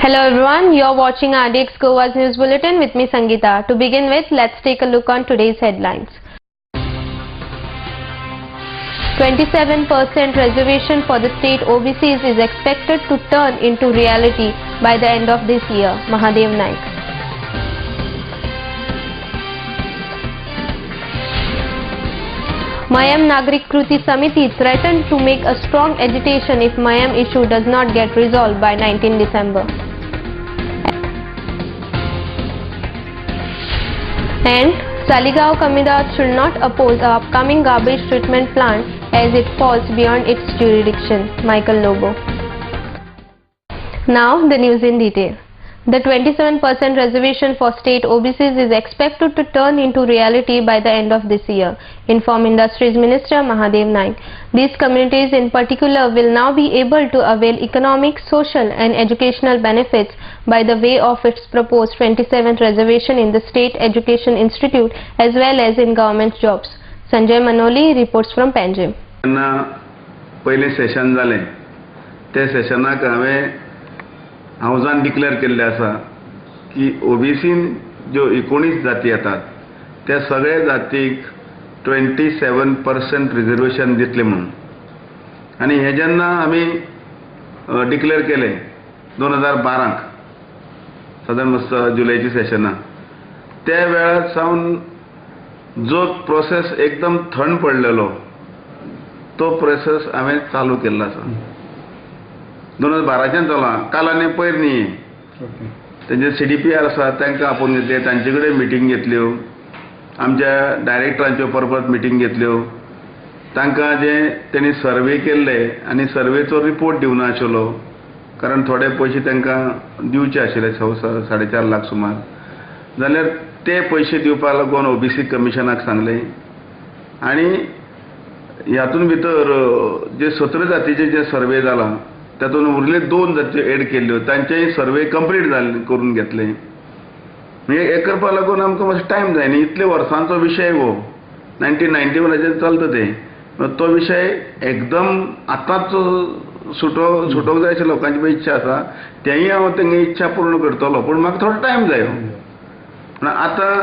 Hello everyone, you are watching RDX Goa's News Bulletin with me Sangeeta. To begin with, let's take a look on today's headlines. 27% reservation for the state OBCs is expected to turn into reality by the end of this year, Mahadev Naik. Mayam Nagrik Kruti Samiti threatened to make a strong agitation if Mayam issue does not get resolved by 19 December. And Saligaon Kamidat should not oppose the upcoming garbage treatment plant as it falls beyond its jurisdiction, Michael Lobo. Now the news in detail. The 27% reservation for state OBCs is expected to turn into reality by the end of this year, informed Industries Minister Mahadev Naik. These communities in particular will now be able to avail economic, social and educational benefits by the way of its proposed 27th reservation in the State Education Institute as well as in government jobs. Sanjay Manoli reports from Panjim. पहिले session झाले ते सेशनाक हांवें हाऊसान declare केल्ले आसा की ओबीसीन ज्यो 19 जाती येतात त्या सगळ्या जातीक 27% रिजर्वेशन दितले म्हणून आणि हे जेन्ना आमी डिक्लेअर केले 2012 साधारण मस्त जुलैची सेशना त्या वेळार सावन जो प्रोसेस एकदम थंड पडलेलो तो प्रोसेस हांवें चालू केल्लो आसा 2012 चालू काल आनी पयर न्ही तेंचे CDPR आसा तांकां आपोवन घेतले तांचे कडेन मिटींग घेतल्यो आमच्या डायरेक्टरांच्यो परपरत मिटींग घेतल्यो तांकां जे तेणी सर्वे केल्ले आनी सर्वेचो रिपोर्ट दिवना आशिल्लो कारण थोडे पयशे तांकां दिवचे आशिल्ले 4.5 लाख सुमार जाल्यार ते पयशे दिवपाक लागून OBC कमिशनाक सांगले आनी ह्यातून भितर जे 17 जातीचे जे सर्वे जाला तातून उरले 2 जाती एड केल्ल्यो तांचेय सर्वे कंप्लीट जाल्ले करून घेतले म्हणजे हे करपा लागून आमकां मातसो टायम जाय न्ही इतले वर्सांचो विशय हो 1991 चलता ते तो विशय एकदम आतांच सुटोवंक जाय अशें लोकांची पळय इच्छा आसा तेंय हांव तेंगे इच्छा पूर्ण करतलो पूण म्हाका थोडो टायम जायो पूण आतां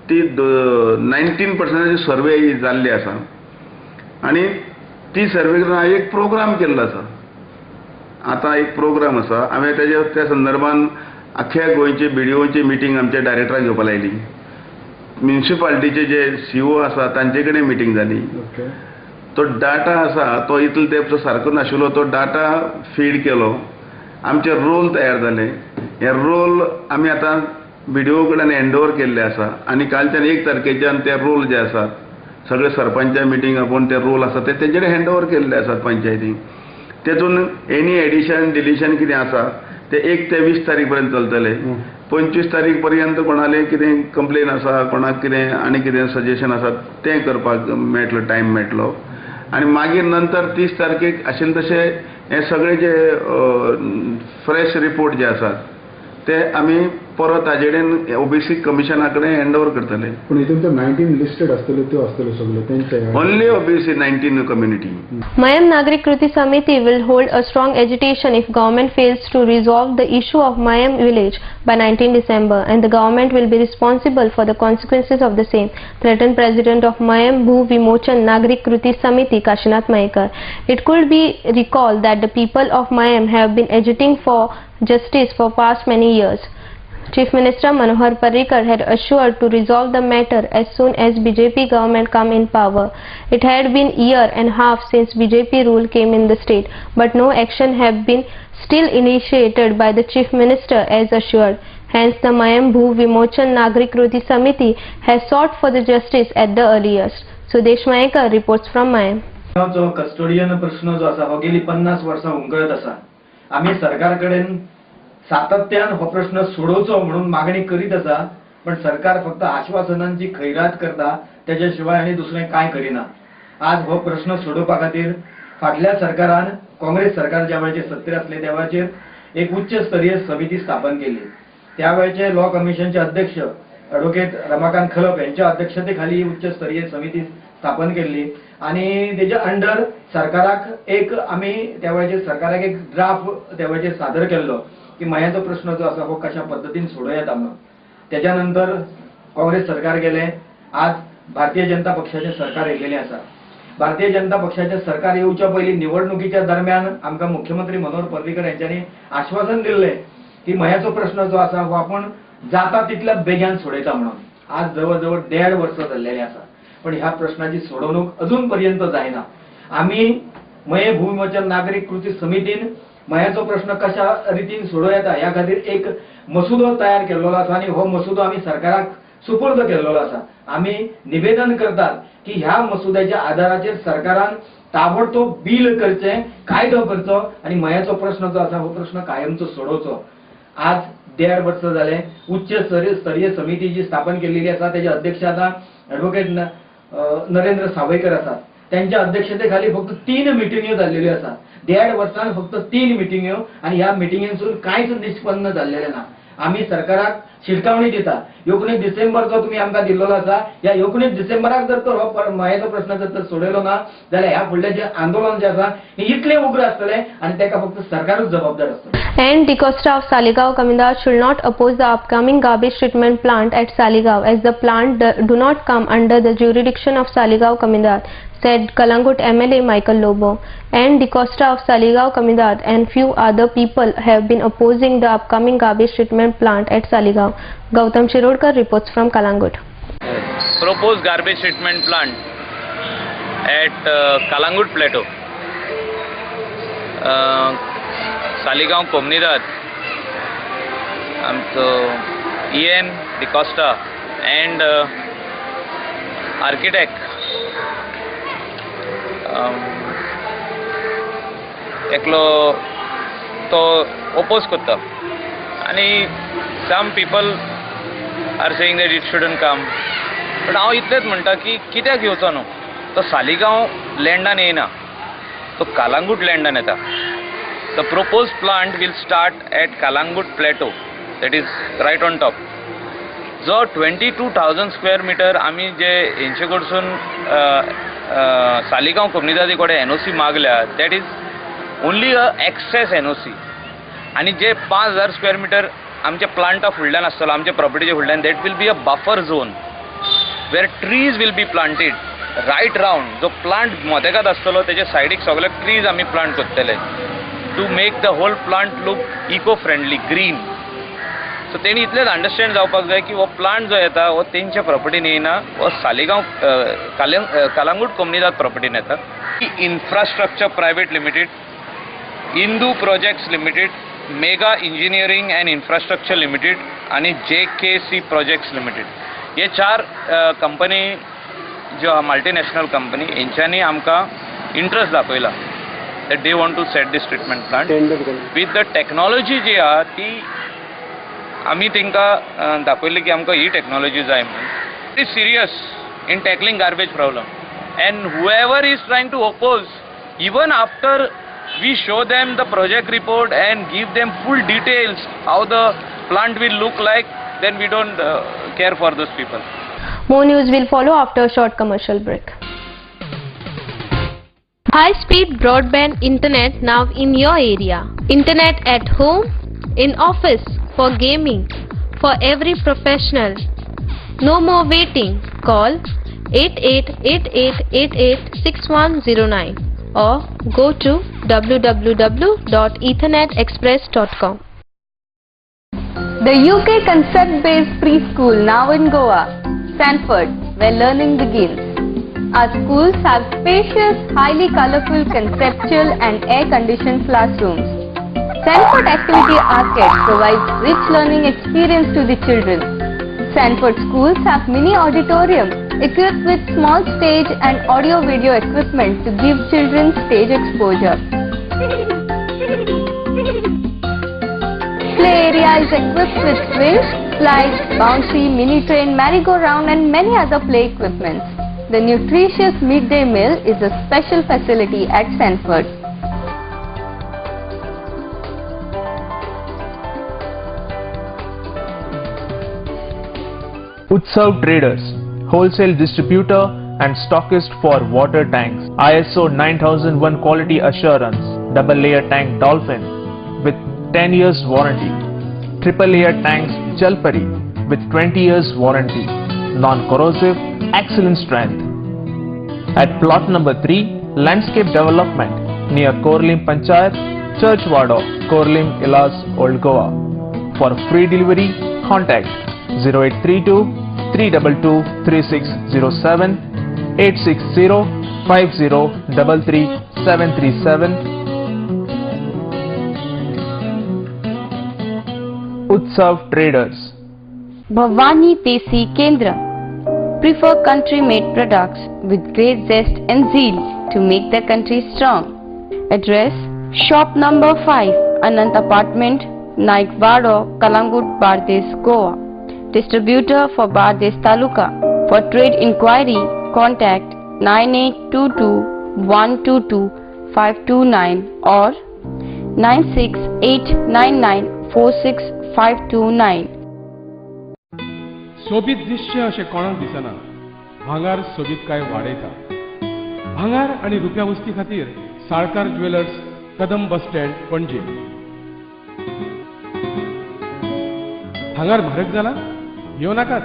ती 19% सर्वे जाल्ली आसा आनी ती सर्वे करून हांवें एक प्रोग्राम केल्लो आसा आता एक प्रोग्राम आसा हांवें त्या संदर्भान आख्या गोंयचे BDOची मिटींग आमच्या डायरेक्टराक घेवपाक लायली म्युनिसिपालिटीचे जे CO आसा तांचे कडेन मिटींग जाली तो डाटा आसा तो इतलो तेंपचो सारको नाशिल्लो तो डाटा फीड केलो आमचे रोल तयार जाले हे रोल आमी आतां BDO कडेन हँडओवर केल्ले आसा आनी कालच्यान 1 तारखेच्यान ते रोल जे आसात सगळे सरपंचा मिटींग आपोवन ते रोल आसा ते तेंचे कडेन हँडओवर केल्ले आसात पंचायतीक तेतून एनी एडिशन डिलिशन कितें आसा ते 1 ते 20 तारीख पर्यंत चलतले 25 तारीख पर्यंत कोणाले कितें कंप्लेन आसा कोणाक कितें आनी कितें सजेशन आसा तें करपाक मेळटलो टायम मेळटलो आनी मागीर नंतर 30 तारखेक आशिल्ले तशे हे सगळे जे फ्रेश रिपोर्ट जे आसात ते आमी परत हाजे कडेन OBC कमिशना कडेन हँडओवर करतले पण हितून ते 19 लिस्टेड आसतले त्यो आसतले सगळे तेंचे only OBC 19 community Mayam Nagrik Kruti Samiti will hold a strong agitation if government fails to resolve the issue of Mayam village by 19 December and the government will be responsible for the consequences of the same, threatened President of Mayam Bhu Vimochan Nagrik Kruti Samiti Kashinath Maikar. It could be recalled that the people of Mayam have been agitating for justice for past many years. Chief Minister Manohar Parrikar had assured to resolve the matter as soon as BJP government come in power. It had been a year and a half since BJP rule came in the state, but no action have been still initiated by the Chief Minister as assured. Hence, the Mayam Bhu Vimochan Nagrik Kruti Samiti has sought for the justice at the earliest. Sudesh Maekar reports from Mayam. जो custodian प्रश्न जो आसा हो गेली 50 वर्सां हुंकळत आसा आम्ही सरकार कडेन सातत्यान हो प्रश्न सोडोवचो म्हणून मागणी करीत आसा पण सरकार फक्त आश्वासनांची खैरात करता त्याच्या शिवाय आनी दुसरें कांय करिना आज हो प्रश्न सोडोवपा खातीर फाटल्या सरकारान काँग्रेस सरकार ज्या वेळाचेर सत्तेर आसले त्या वेळाचेर एक उच्च स्तरीय समिती स्थापन केली त्या वेळाचे लॉ कमिशनचे अध्यक्ष ॲडव्होकेट रमाकांत खलप यांच्या अध्यक्षतेखाली उच्च स्तरीय समिती स्थापन केली आणि त्याच्या अंडर सरकाराक एक आम्ही त्या वेळाचेर सरकाराक एक ड्राफ्ट त्या वेळाचेर सादर केल्लो की मयाचो प्रश्न जो आसा हो कशा पद्धतीन सोडोवं येता म्हणून. त्याच्यानंतर काँग्रेस सरकार गेले, आज भारतीय जनता पक्षाचे सरकार येयलेले आसा. भारतीय जनता पक्षाचे सरकार येवच्या पयलीं निवडणुकीच्या दरम्यान आमकां मुख्यमंत्री मनोहर पर्रीकर यांच्यानी आश्वासन दिल्ले की मयाचो प्रश्न जो आसा हो आपण जाता तितल्या बेगीन सोडयता म्हणून. आज जवळ 1.5 वर्ष जाल्लेली आसा, पण ह्या प्रश्नाची सोडवणूक अजून पर्यंत जायना. आम्ही मये भूमिवचन नागरिक कृती समितीन मयाचो प्रश्न कशा रितीन सोडोवं येता ह्या खातीर एक मसुदो तयार केल्लो आसा आणि हो मसुदो आम्ही सरकाराक सुपूर्द केल्लो आसा. आम्ही निवेदन करतात की ह्या मसुद्याच्या आधाराचेर सरकारान ताबडतोब बिल करचें, कायदो करचो आणि मयाचो प्रश्न जो आसा हो प्रश्न कायमचो सोडोवचो. आज 1.5 वर्ष जाले. उच्च स्तरीय समिती जी स्थापन केलेली आसा त्याचे अध्यक्ष आता ॲडव्होकेट नरेंद्र सावयकर आसात. त्यांच्या अध्यक्षतेखाली फक्त 3 मिटिंग्यो जाल्लेल्यो आसात. 1.5 वर्षांत फक्त 3 मिटिंग्यो आणि ह्या मिटिंगेंसून कांयच निष्पन्न जाल्लेलें ना. आम्ही सरकाराक शिटकावणी दिता. 19 डिसेंबर जो तुम्ही आमकां दिल्लो आसा, या 19 डिसेंबराक जर तर हो मयाचो प्रश्न जर तर सोडयलो ना जाल्यार ह्या फुडलें जे आंदोलन जे आसा हे इतलें उग्र आसतलें आणि ताका फक्त सरकारूच जबाबदार आसतलो. And DCOSTA of Saligaon Comunidad should not oppose the upcoming garbage treatment plant at Saligaon as the plant do not come under the jurisdiction of Saligaon Comunidad, said Kalangut MLA Michael Lobo. And DCOSTA of Saligaon Comunidad and few other people have been opposing the upcoming garbage treatment plant at Saligaon. Gautam Shirodkar reports from Kalangut. Proposed garbage treatment plant at Kalangut Plateau. Saligaon Comunidad, so EM, DCOSTA and architect एकलो तो oppose करता आणि some people are saying that it shouldn't come, पण हांव इतलेंच म्हणटा की कित्याक येवचो न्हू. तो सालिगांव लँडान येयना, तो कालांगूट लँडान येता. The proposed plant will start at Kalangut Plateau, that is right on top. जो 22,000 square meter आम्ही जे हेंचे कडसून सालिगांव कम्युनिटी कडेन NOC मागल्या, that is only a access NOC. आणि जे 5,000 square meter आमच्या प्लांटा फुडल्यान आसतलो, आमच्या प्रॉपर्टीच्या फुडल्यान, that will be a buffer zone where trees will be planted right round. जो प्लांट मोदेगात आसतलो तेजे सायडीक सगळे ट्रीज आमी प्लांट करतले to make the whole plant look eco-friendly, green. So तेणी इतलेच अंडरस्टँड जावपाक जाय की हो प्लांट जो येता हो तेंच्या प्रॉपर्टीन येयना, हो सालिगांव कालांगूट कम्युनिदाद प्रॉपर्टीन येता. Infrastructure private limited, Indu projects limited, mega engineering and infrastructure limited आणि JKC प्रोजेक्ट्स लिमिटेड, हे 4 कंपनी ज्यो मल्टीनॅशनल कंपनी हेंच्यांनी आमकां इंट्रस्ट दाखयला that they want to set this treatment plant with the technology जी आहा ती आमी तेंकां दाखयली की आमकां ही टेक्नॉलॉजी जाय म्हणून. It is serious in tackling garbage problem, and whoever is trying to oppose, even after we show them the project report and give them full details how the plant will look like, then we don't care for those people. More news will follow after a short commercial break. High-speed broadband internet now in your area. Internet at home, in office, for gaming, for every professional. No more waiting. Call 8888886109 or go to www.ethernetexpress.com. The UK concept-based preschool now in Goa, Sanford, where learning begins. Our schools have spacious, highly colorful, conceptual and air-conditioned classrooms. Sanford Activity Arcade provides rich learning experience to the children. Sanford schools have mini auditorium equipped with small stage and audio-video equipment to give children stage exposure. Play area is equipped with swings, slides, bouncy, mini train, merry-go-round and many other play equipments. The nutritious midday meal is a special facility at Sanford. Utsav Traders, wholesale distributor and stockist for water tanks. ISO 9001 quality assurance, double layer tank Dolphin with 10 years warranty. Triple layer tanks Jalpari with 20 years warranty. Non-corrosive, excellent strength. At plot number 3, landscape development near Korlim Panchayat, Churchwada, Korlim, Ilas, Old Goa. For free delivery, contact 0832 322 3607 860 5033 737. Utsav Traders. Bhavani Desi Kendra. Prefer country-made products with great zest and zeal to make the country strong. Address: Shop number 5, Anant Apartment, Naikvado, Kalangut, Bardes, Goa. Distributor for Bardes Taluka. For trade inquiry, contact 9822 122 529 or 96899 46529. सोबीत दिसचे अशें कोणाक दिसना. भांगार सोबीत काय वाडयता. भांगार आनी रुप्या वस्ती खातीर Salkar jewellers, Kadam bus stand, पणजे. भांगार म्हारग जाला? येवं नाकात.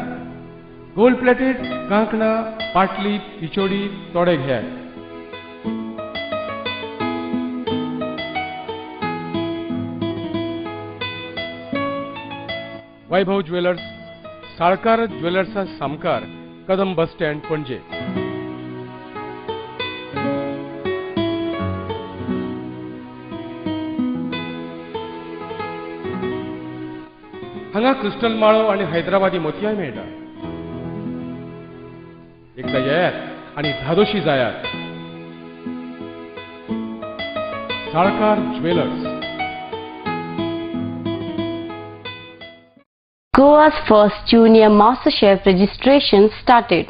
गोल्ड प्लेटेड कांकणां, पाटली, पिचोडी तोडे घेयात. वैभव ज्वेलर्स, साळकार ज्वेलर्सा सामकार, कदम बस स्टँड, पणजे. हांगा क्रिस्टल माळो आनी हैदराबादी मोतयाय मेळटा. एकदा येयात आनी धादोशी जायात. Salkar jewellers. Goa's first Junior MasterChef registration started.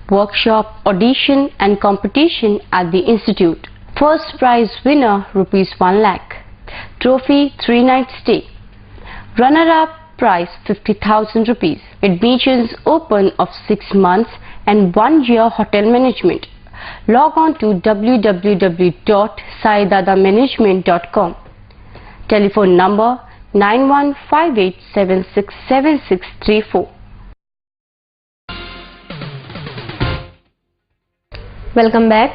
Workshop, audition and competition at the Institute. First prize winner ₹1 lakh. Trophy 3-night stay. Runner-up prize ₹50,000. Admissions open of 6 months and 1-year hotel management. Log on to www.saidadamanagement.com. Telephone number 9158767634. Welcome back.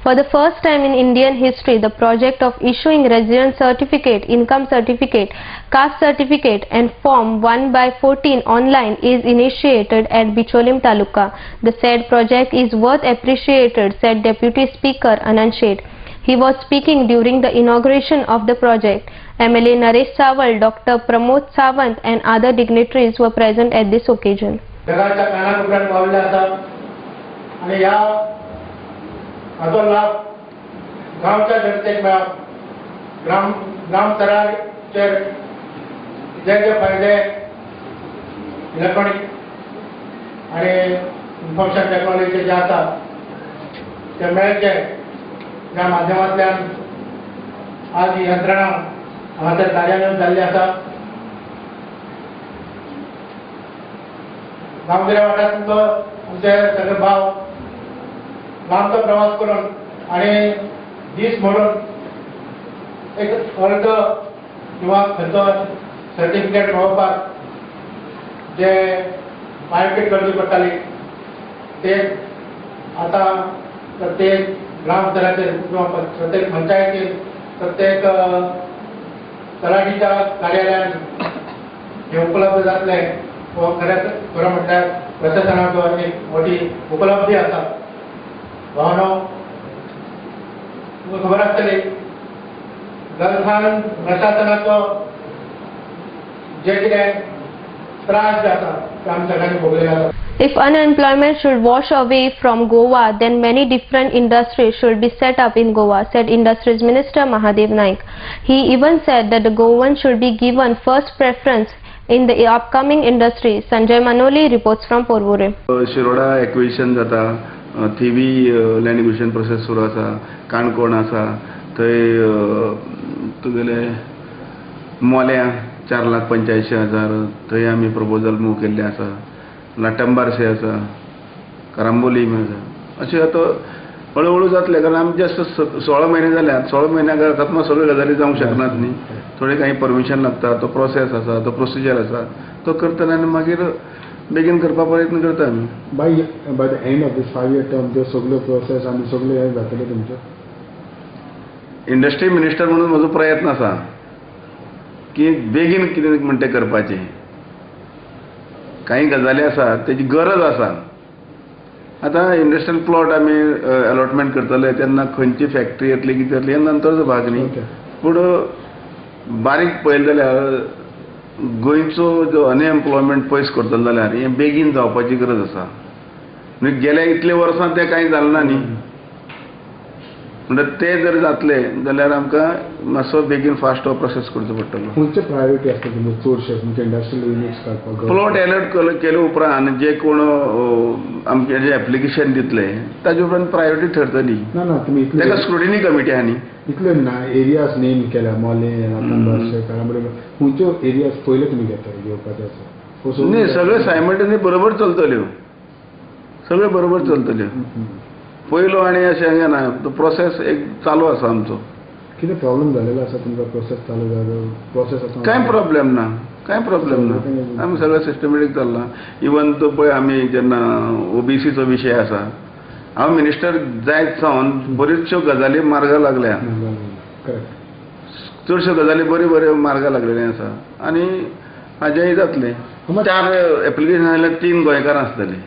For the first time in Indian history, the project of issuing residence certificate, income certificate, caste certificate and form 1/14 online is initiated at Bicholim Taluka. The said project is worth appreciated, said Deputy Speaker Anand Sheth. He was speaking during the inauguration of the project. MLA Naresh Sawal, Dr. Pramod Sawant and other dignitaries were present at this occasion. जगाच्या कानाकोपऱ्यात पावले असतात आणि या हाचो लाभ गांवच्या जनतेक मेळप. ग्राम स्तराचेर जे फायदे इलेक्ट्रॉनिक आणि इन्फॉर्मेशन टेक्नॉलॉजी जे आसात ते मेळचे त्या माध्यमांतल्यान आज ही यंत्रणा हांगासर कार्यान्वित जाल्ली आसा. गांवगिऱ्या वाठारांतलो आमचे सगळे भाव लांबचो प्रवास करून आणि दीस म्हणून एक अर्ज किंवा खंयचो सर्टिफिकेट मेळोवपाक जे मार्केट करची पडटाली ते आता प्रत्येक ग्राम स्तराचेर किंवा प्रत्येक पंचायतीन प्रत्येक तलाठीच्या कार्यालयात हे उपलब्ध जातले. खरं म्हटल्यार प्रशासनाचो एक मोठी उपलब्धी आसा. भावनो तुमकां खबर आसतली गलखान प्रशासनाचो जे कितें त्रास जे आसा ते आमी सगळ्यांनी भोगलेले आसा. If unemployment should wash away from Goa, then many different industries should be set up in Goa, said Industries Minister Mahadev Naik. He even said that the Goans should be given first preference in the upcoming industries. Sanjay Manoli reports from Porvore. Shiroda acquisition जाता, Thivim land acquisition process सुरू आसा, काणकोण आसा, थंय तुगेले मोल्या 4,85,000 थंय आमी proposal move केल्ले आसा. लाटंबारशे आसा, करांबोली आसा. अशें आतां हळूहळू जातले, कारण आमी जस्ट 16 महिने जाल्यात. 16 महिन्याक अकस्मात सगळ्यो गजाली जावंक शकनात न्ही. थोडे काही परमिशन लागता, तो प्रोसेस आसा, तो प्रोसिजर आसा, तो करतना आनी मागीर बेगीन करपाक प्रयत्न करता आमी. By the end of this 5 year term त्यो सगळ्यो प्रोसेस आनी सगळे हे जातले तुमचे. इंडस्ट्री मिनिस्टर म्हणून म्हजो प्रयत्न आसा की बेगीन कितें म्हणटा तें करपाचें. काही गजाली आसा तेजी गरज आसा. आतां इंडस्ट्रियल प्लॉट आमी अलॉटमेंट करतले तेन्ना खंयची फॅक्टरी येतली कितें जातली हे नंतरचो भाग न्ही. पूण बारीक पळयलें जाल्यार गोंयचो जो अनएम्प्लॉयमेंट पयस करतलो जाल्यार हें बेगीन जावपाची गरज आसा. म्हणजे गेल्या इतले वर्सां तें कांय जालें ना न्ही. म्हणजे ते जर जातले जाल्यार आमकां मातसो बेगीन फास्ट हो प्रोसेस करचो पडटलो. खंयचे प्रायोरिटी आसता तुमचे चडशे तुमचे इंडस्ट्रियल युनिट्स काडपाक? प्लॉट अलॉट केले उपरांत जे कोण आमचे जे एप्लिकेशन दितले ताजे उपरांत प्रायोरिटी ठरतली. ना तुमी ताका स्क्रुटिनी कमिटी आहा न्ही. इतले एरियाज नेम केल्या मोले खंयच्यो एरियाज पयले तुमी घेवपाचे आसा? न्ही सगळे सायमल्टेनियस बरोबर चलतल्यो. सगळे बरोबर चलतल्यो. पयलो आनी अशें ना. तो प्रोसेस एक चालू आसा आमचो. कितें प्रॉब्लेम जालेलो आसा तुमकां प्रोसेस चालू जालो? प्रोसेस आसा कांय प्रॉब्लेम ना. कांय प्रॉब्लेम ना. आमी सगळें सिस्टमॅटीक चल्लां. इवन तो पळय आमी जेन्ना ओबीसीचो विशय आसा हांव मिनिस्टर जायत सावन बऱ्योचश्यो गजाली मार्गा लागल्या. चडश्यो गजाली बऱ्यो मार्गा लागलेल्यो आसा आनी हाजेंय जातलें. 4 एप्लिकेशन आयल्यार 3 गोंयकारां आसतलीं.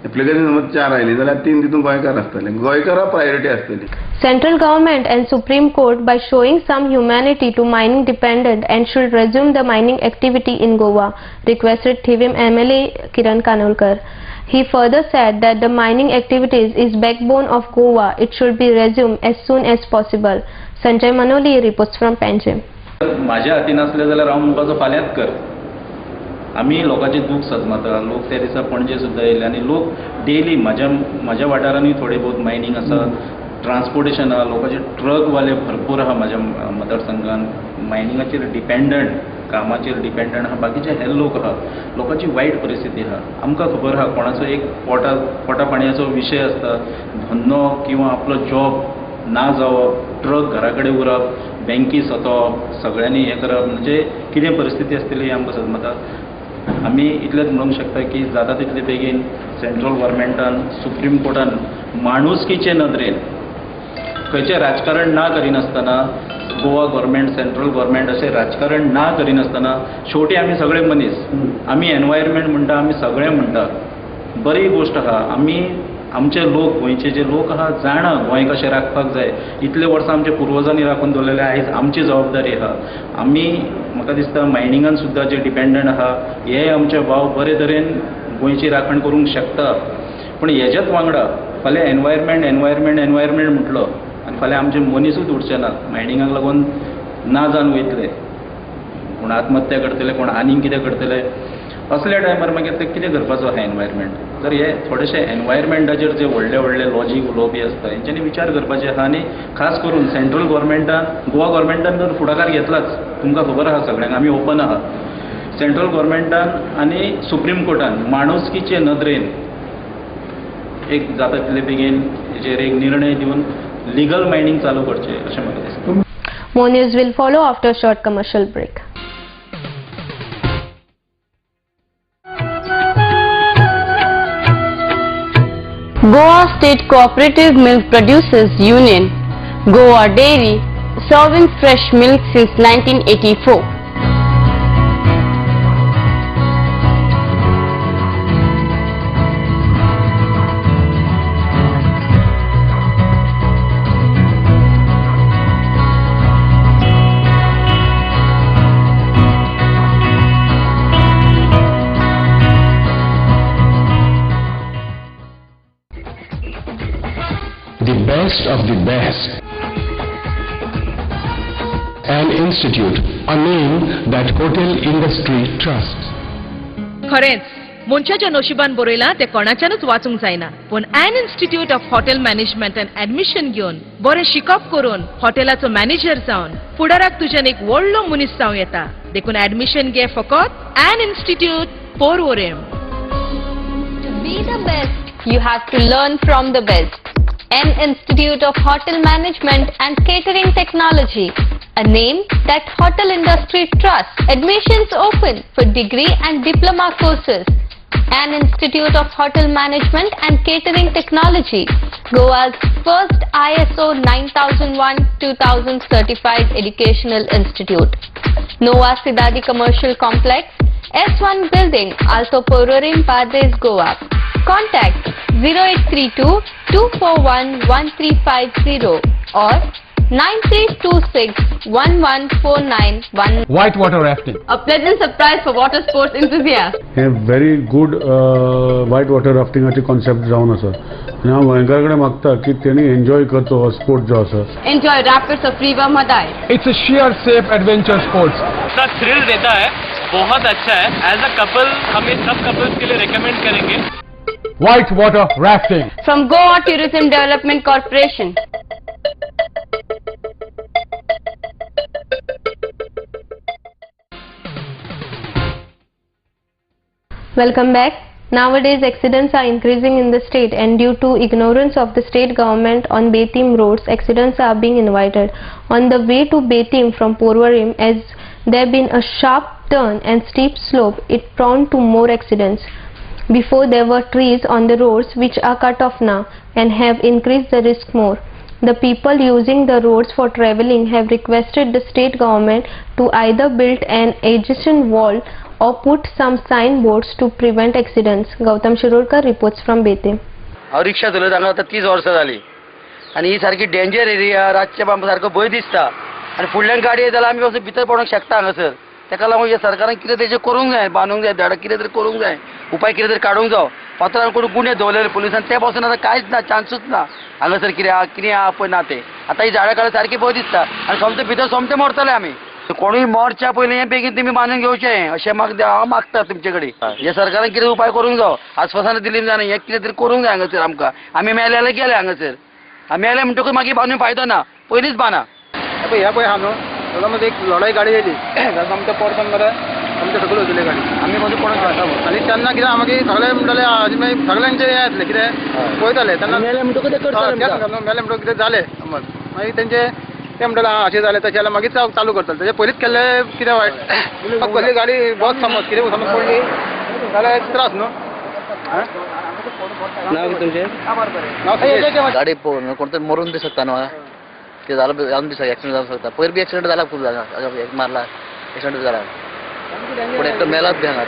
एप्लिकेशन समज 4 आयली जाल्यार 3 तितून गोंयकार आसतले. गोंयकारां प्रायोरिटी आसतली. Central government and Supreme Court by showing some humanity to mining dependent and should resume the mining activity in Goa, requested Thivim MLA Kiran Kanolkar. He further said that the mining activities is backbone of Goa. It should be resumed as soon as possible. Sanjay Manoli reports from Panjim. माझ्या हातीन असले जाल्यार हांव म्हणपाचो फाल्यांच कर. आमी लोकांचे दूख सजमाता. लोक त्या दिसा पणजे सुद्दां येयले आनी लोक डेली म्हाज्या वाठारांनी थोडे बहुत मायनींग आसा, ट्रान्सपोर्टेशन आहा, लोकांचे ट्रकवाले भरपूर आहा म्हाज्या मतदारसंघान. मायनिंगाचेर डिपेंडंट, कामाचेर डिपेंडंट आहा. बाकीचे हे लोक आहा, लोकांची वायट परिस्थिती आहा. आमकां खबर आहा कोणाचो एक पोटा पाणयाचो विशय आसता, धंदो किंवा आपलो जॉब ना जावप, ट्रक घरा कडेन उरप, बँकी सतोवप, सगळ्यांनी हें करप, म्हणजे कितें परिस्थिती आसतली ही आमकां सजमता. आमी इतलेंच म्हणूंक शकता की जाता तितले बेगीन सेंट्रल गव्हर्मेंटान, सुप्रीम कोर्टान माणुसकीचे नदरेन खंयचें राजकारण ना करिनासतना, गोवा गव्हर्मेंट, सेंट्रल गव्हर्मेंट अशें राजकारण ना करिनासतना शेवटी आमी सगळे मनीस, आमी एनवायरमेंट म्हणटा, आमी सगळे म्हणटा, बरी गोश्ट आहा. आमी आमचे लोक, गोंयचे जे लोक आहा जाणा गोंय कशें राखपाक जाय. इतले वर्सां आमच्या पुर्वजांनी राखून दवरलेले, आयज आमची जबाबदारी आहा. आमी म्हाका दिसता मायनिंगान सुद्दां जे डिपेंडंट आहा हे आमचे भाव बरे तरेन गोंयची राखण करूंक शकता. पूण हेज्याच वांगडा फाल्यां एनवायरमेंट म्हटलो आनी फाल्यां आमचे मनीसूच उरचे नात. मायनिंगाक लागून ना जावन वयतले, कोण आत्महत्या करतले, कोण आनीक कितें करतले. असल्या टायमार मागीर ते कितें करपाचो आहा एनवायरमेंट. तर हे थोडेशे एनवायरमेंटाचेर जे व्हडले लॉजीक उलोवपी आसता हेंच्यांनी विचार करपाचे आहा. आनी खास करून सेंट्रल गव्हर्मेंटान, गोवा गव्हर्मेंटान जर फुडाकार घेतलाच, तुमकां खबर आहा सगळ्यांक, आमी ओपन आहा. सेंट्रल गव्हर्मेंटान आनी सुप्रीम कोर्टान माणुसकीचे नदरेन एक जाता तितले बेगीन हेचेर एक निर्णय दिवन लिगल मायनिंग चालू करचें अशें म्हाका दिसता. More news will follow after a short commercial break. Goa State Cooperative Milk Producers Union, Goa Dairy, serving fresh milk since 1984. The best of the best. An institute, a name that hotel industry trusts. खरेंच मनशाच्या नशिबान बरयला ते कोणाच्यानच वाचूंक जायना. पण an institute of hotel management and admission घेवन बरें शिकप करून हॉटेलाचो मॅनेजर जावन फुडाराक तुज्यान एक व्हडलो मनीस जावं येता. देखून ऍडमिशन घे फकत N institute 4 Orem. To be the best, you have to learn from the best. An Institute of Hotel Management and Catering Technology, a name that hotel industry trusts. Admissions open for degree and diploma courses. An Institute of Hotel Management and Catering Technology, Goa's first ISO 9001-2000 certified educational institute. Nova Sidadi Commercial Complex, S1 Building, Alto Porvorim, Padres, Goa. Contact 0832 241 1350 or 9326 1149. Whitewater rafting. A pleasant surprise for water sports enthusiasts. हे very good वायट water राफ्टिंगाचे concept जावन आसा आनी हांव गोंयकार कडेन मागता की तेणी एन्जॉय करचो हो स्पोर्ट जो आसा. Enjoy rapids of River Madai. It's a sheer safe adventure sports. इसका थ्रिल देता है, बहुत अच्छा है. एज अ कपल हम इस सब कपल्स के लिए रेकमेंड करेंगे. Whitewater rafting. From Goa Tourism Development Corporation. Welcome back. Nowadays accidents are increasing in the state, and due to ignorance of the state government on Betim roads, accidents are being invited. On the way to Betim from Porvorim, as there been a sharp turn and steep slope, it prone to more accidents. Before there were trees on the roads which are cut off now and have increased the risk more. The people using the roads for travelling have requested the state government to either build an adjacent wall or put some signboards to prevent accidents. Gautam Shirorkar reports from Betim. हांव रिक्षा चलयता हांगा आतां 30 वर्सां जालीं आनी ही सारकी danger area. रातचे आमकां सारको भंय दिसता आनी फुडल्यान गाडी येत जाल्यार आमी पासून भितर पडूंक शकता हांगासर. ताका लागून हे सरकारान कितें तेजें करूंक जाय, बांदूंक जाय, झाडां कितें तरी करूंक जाय, उपाय कितें तरी काडूंक जावो. फातरान कोण गुन्हे दवरलेले पुलिसान ते पासून आतां कांयच ना, चान्सूच ना हांगासर कितें आहा पळय ना ते. आतां ही झाडां काडल्यार सारकी भंय दिसता आनी सोमते भितर सोमते मरतले आमी. कोणूय मोरच्या पयलीं हें बेगीन तुमी बांदून घेवचें अशें म्हाका हांव मागता तुमचे कडेन. हे सरकारान कितें उपाय करूंक जावो. आस्वासनां दिलीं जाल्यार हें कितें तरी करूंक जाय हांगासर आमकां. आमी मेले जाल्यार गेले हांगासर. मेले म्हणटकूच मागीर बांदून फायदो ना, पयलींच बांदा. ह्या पळय आहा न्हू ताका एक लढाई गाडी येयली आमच्या परतून मरे आमचे सगळे वयतले गाडी आमी मागीर पडून खेळटा आनी तेन्ना कितें मागीर सगळे म्हणटाले हाजी मागीर सगळ्यांचे हें येतलें कितें पळयताले तेन्ना मेले म्हणटकूच मेले म्हणटकूच कितें जालें समज मागीर तेंचे ते म्हणटाले अशें जालें तशें जाल्यार मागीर चालू करताले. तेजे पयलींच केल्ले कितें वायट. कसली गाडी बस समज कितें समज पडली जाल्यार त्रास न्हू. गाडी पळोवन कोण तरी मरून दी शकता न्हू. कितें जालें जावन दिसता एक्सिडेंट जावंक शकता. पयर बी एक्सिडेंट जाला खूब जागा मारला एक्सिडेंट जाला पूण एकटो मेलाच बी हांगा.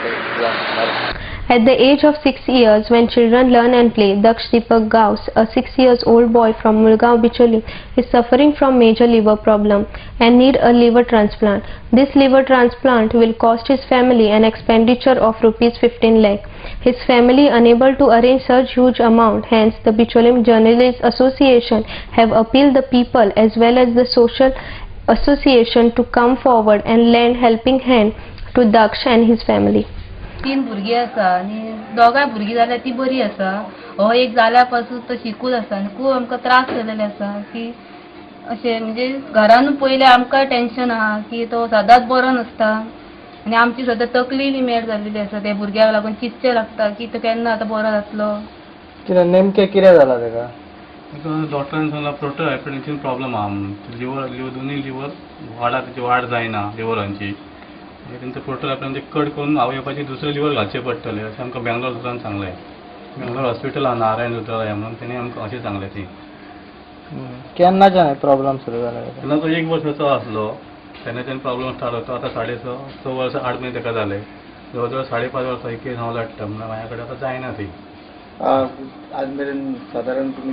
At the age of 6 years, when children learn and play, Daksh Deepak Gaus, a 6-year-old boy from Mulgaon, Bicholi, is suffering from major liver problem and need a liver transplant. This liver transplant will cost his family an expenditure of rupees 15 lakh. His family unable to arrange such huge amount. Hence, the Bicholim Journalists Association have appealed the people as well as the social association to come forward and lend helping hand to Daksh and his family. 3 भुरगीं आसा आनी दोगांय भुरगीं जाल्यार ती बरी आसा. हो एक जाल्या पासून तो शिकूच आसा आनी खूब आमकां त्रास जालेले आसा की अशें म्हणजे घरानूच पयलें आमकां टेन्शन आहा की तो सदांच बरो नासता आनी आमची सद्दां तकली बी मेड जाल्लेली आसा. त्या भुरग्याक लागून चिंतचें लागता की तो केन्ना आतां बरो जातलो. कितें नेमकें कितें जालां ताका. डॉक्टरान सांगला प्रोटो हायपरटेन्शन प्रॉब्लम आहा म्हणून. लिवर दोनूय लिवर तेची वाड जायना लिवरांची. तेंचो प्रोटो हायपरटेन्शन कट करून अवयवाची दुसरें लिवर घालचें पडटलें अशें आमकां बेंगलोर सुद्दां सांगलें. बेंगलोर हॉस्पिटल आहा नारायण रुद्रालय म्हणून तेणी आमकां अशें सांगलें ती. केन्नाच्यान प्रॉब्लम सुरू जाला. तेन्ना तो 1 वर्साचो आसलो तेन्नाच्यान प्रॉब्लम स्टार्ट जाता. आतां 6.5 वर्सां 8 म्हयने ताका जाले. जवळ जवळ 5.5 वर्सां एक केस हांव लडटा म्हणून म्हाज्या कडेन आतां जायना ती. आज मेरेन सादारण तुमी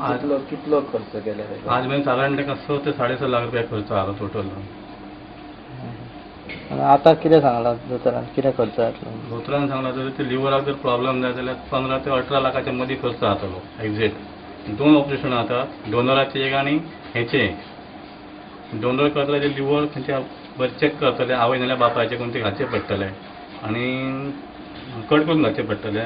कितलो खर्च केले. आज मेरेन सादारण ताका 6 ते 6.5 लाख रुपया खर्च आलो टोटल. आतां कितें सांगलां दोतोरान कितें खर्च जातलो. दोतोरान सांगलां जर ते लिवराक जर प्रॉब्लेम जाय जाल्यार 15 ते 18 लाखाच्या मदीं खर्च जातलो एक्झॅक्ट. 2 ऑपरेशन जातात डोनराचे एक आनी हेचे. डोनर करतले ते लिवर खंयच्या बरें चॅक करतले आवय नाल्यार बापायचे कोण ते घालचे पडटले आनी कट करून घालचे पडटले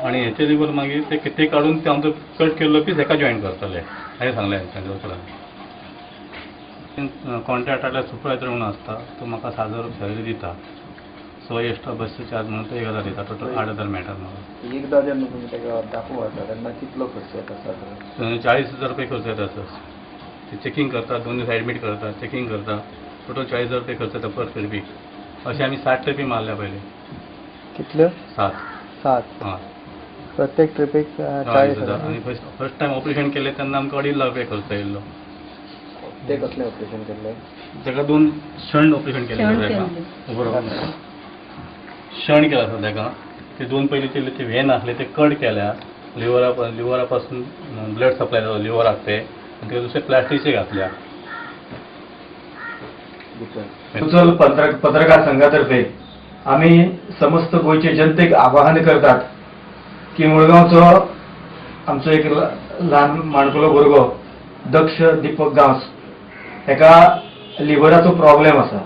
आनी हेचे लिवर मागीर ते काडून ते आमचो कट केल्लो पीस हेका जॉयन करतले अशें सांगलें दोतोरान. कॉन्ट्रॅक्टातल्या सुपरवायझर म्हणून आसता तो म्हाका 7,000 सॅलरी दिता. बसचो एक्स्ट्रा बसचो चार्ज म्हणून तो 1000 दिता, टोटल 8000 मेळटा म्हाका. एकदां जेन्ना तुमी ताका दाखोवं वता तेन्ना कितलो खर्च येता सादारण? 40,000 रुपये खर्च येता सर. ते चेकिंग करता, 2 दीस एडमीट करता, चेकिंग करता, टोटल 40,000 रुपये खर्च येता पर ट्रिपीक. अशें आमी 7 ट्रिपी मारल्या पयलीं. कितल्यो? 7. हां. प्रत्येक ट्रिपीक 40,000. आनी फर्स्ट टायम ऑपरेशन केलें तेन्ना आमकां 2.5 लाख रुपये खर्च येयल्लो. ते कसलें ऑपरेशन केल्लें? ताका 2 शण ऑपरेशन केलें ताका. शण केला सर ताका. ते 2 पयलीं केल्ले ते व्हेन आसले ते कट केल्या. लिव्हरा पासून ब्लड सप्लाय जालो लिव्हराक ते, आनी ते दुसरे प्लास्टिकचे घातल्या. उचल पत्रकार संघातर्फे आम्ही समस्त गोयचे जनतेक आवाहन करतात की मुळगांवचो आमचो एक ल्हान माणकुलो भुरगो दक्ष दीपक गांवस, हेका लिव्हराचो प्रॉब्लेम आसा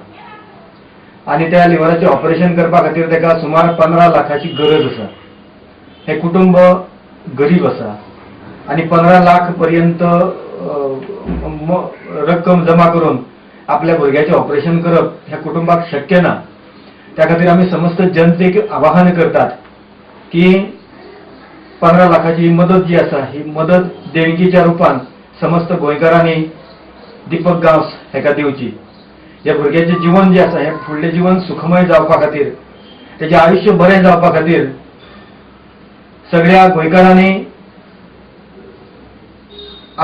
आणि त्या लिव्हराचे ऑपरेशन करपा खातीर तेका सुमार 15 लाखाची गरज आसा. हे कुटुंब गरीब आसा आणि 15 लाख पर्यंत रक्कम जमा करून आपल्या भुरग्याचे ऑपरेशन करप ह्या कुटुंबाक शक्य ना. त्या खातीर आम्ही समस्त जनतेक आवाहन करतात की 15 लाखाची मदत जी आसा ही मदत देणगीच्या रुपान समस्त गोंयकारांनी दीपक गांवस हेका दिवची. ह्या भुरग्याचे जीवन जे आसा हे फुडले जीवन सुखमय जावपा खातीर, तेजे आयुष्य बरें जावपा खातीर सगळ्या गोंयकारांनी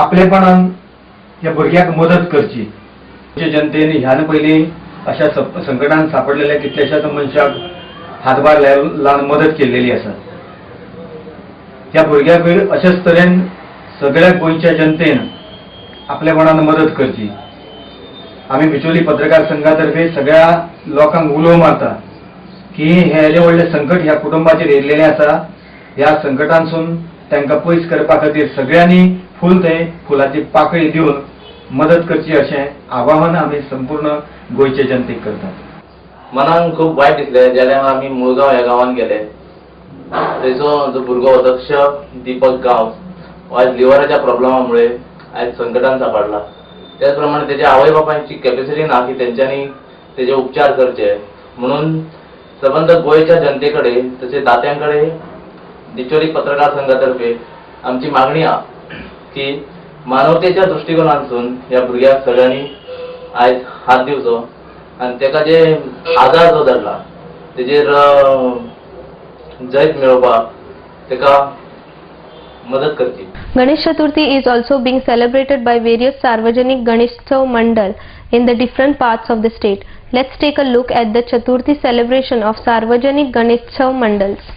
आपलेपणान ह्या भुरग्याक मदत करची. जनतेने ह्यान पयलीं अशा संकटान सापडलेल्या कितल्याशाच मनशाक हातभार लावन मदत केलेली आसा. ह्या भुरग्याक अशाच तरेन सगळ्या गोंयच्या जनतेन आपलेपणान मदत करची. आम्ही बिचोली पत्रकार संघातर्फे सगळ्या लोकांक उलो मारता की हे व्हडले संकट ह्या कुटुंबाचेर येयल्लेले आसा. ह्या संकटांसून तांकां पयस करपा खातीर सगळ्यांनी फुलाची पाकळी दिवन मदत करची अशें आवाहन आमी संपूर्ण गोंयचे जनतेक करतात. मनाक खूब वायट दिसलें जाल्यार आमी मुळगांव ह्या गांवांत गेले. थंयचो जो भुरगो दक्ष दीपक गांवस आयज लिव्हराच्या प्रॉब्लेमामुळे आयज संकटान सापडला. त्याच प्रमाणे तेज्या आवय बापायची कॅपॅसिटी ना की तेंच्यांनी तेजे उपचार करचे. म्हणून सबंद गोंयच्या जनते कडेन तशेंच दात्यां कडेन बिचोली पत्रकार संघातर्फे आमची मागणी आहा की मानवतेच्या दृष्टिकोनांतसून ह्या भुरग्याक सगळ्यांनी आयज हात दिवचो आनी तेका जे आजार जो धरला तेजेर जैत मेळोवपाक तेका मदत करची. Ganesh Chaturthi is also being celebrated by various Sarvajanik Ganeshotsav Mandal in the different parts of the state. Let's take a look at the Chaturthi celebration of Sarvajanik Ganeshotsav Mandals.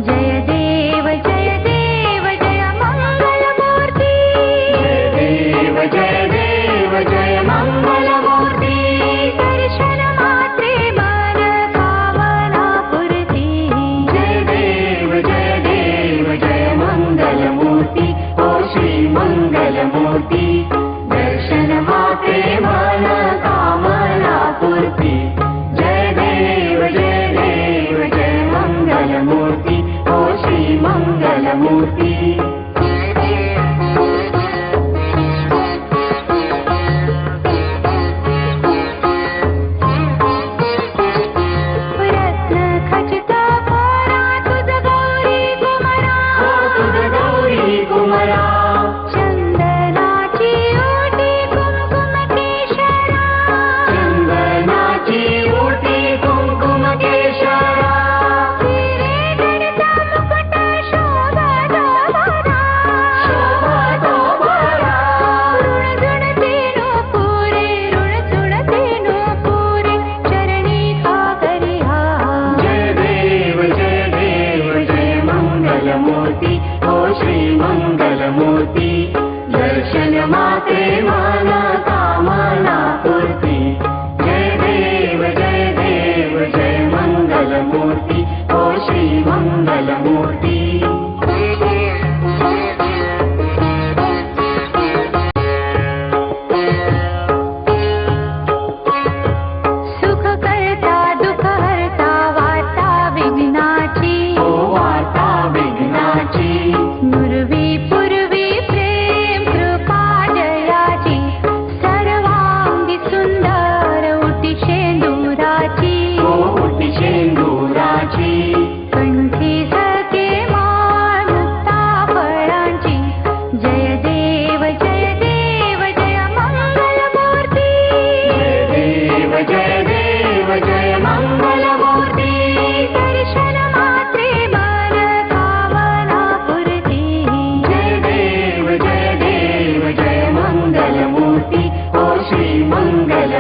जय देव जय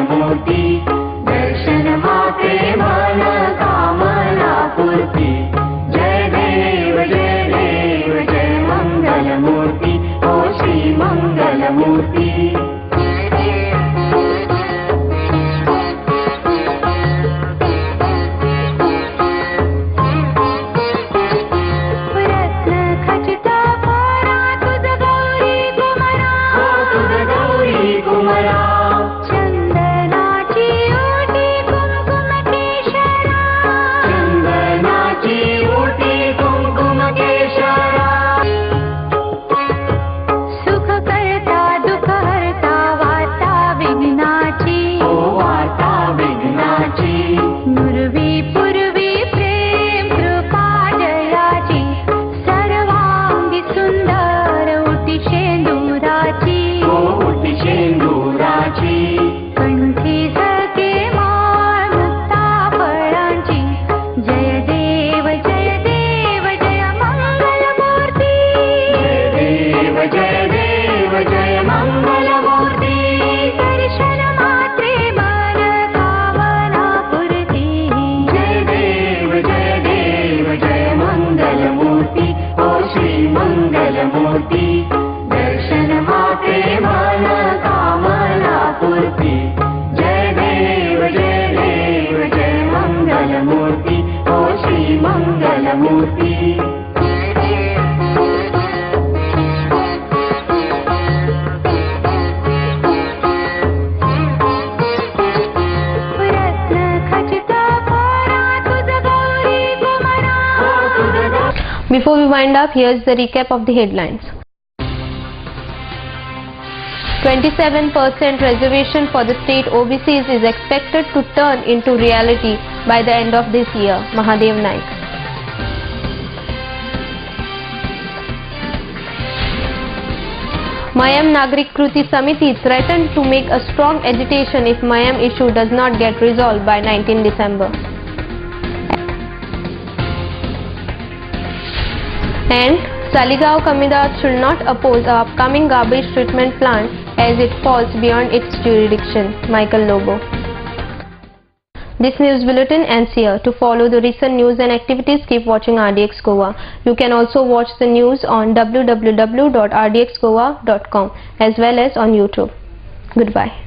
मंगलमूर्ति दर्शन मात्रे मन कामना पूर्ति जय देव जय मंगलमूर्ति ओ श्री मंगलमूर्ति दर्शन मात्रे मन कामना पूर्ति जय देव जय मंगलमूर्ति ओ Shri मंगलमूर्ति Before we wind up, here's the recap of the headlines. 27% reservation for the state OBCs is expected to turn into reality by the end of this year, Mahadev Naik. Mayam Nagrik Kruti Samiti threatened to make a strong agitation if Mayam issue does not get resolved by 19 December. And Saligaon Comidat should not oppose the upcoming garbage treatment plant as it falls beyond its jurisdiction, Michael Lobo. This news bulletin ends here. To follow the recent news and activities, keep watching RDX Goa. You can also watch the news on www.rdxgoa.com as well as on YouTube. Goodbye.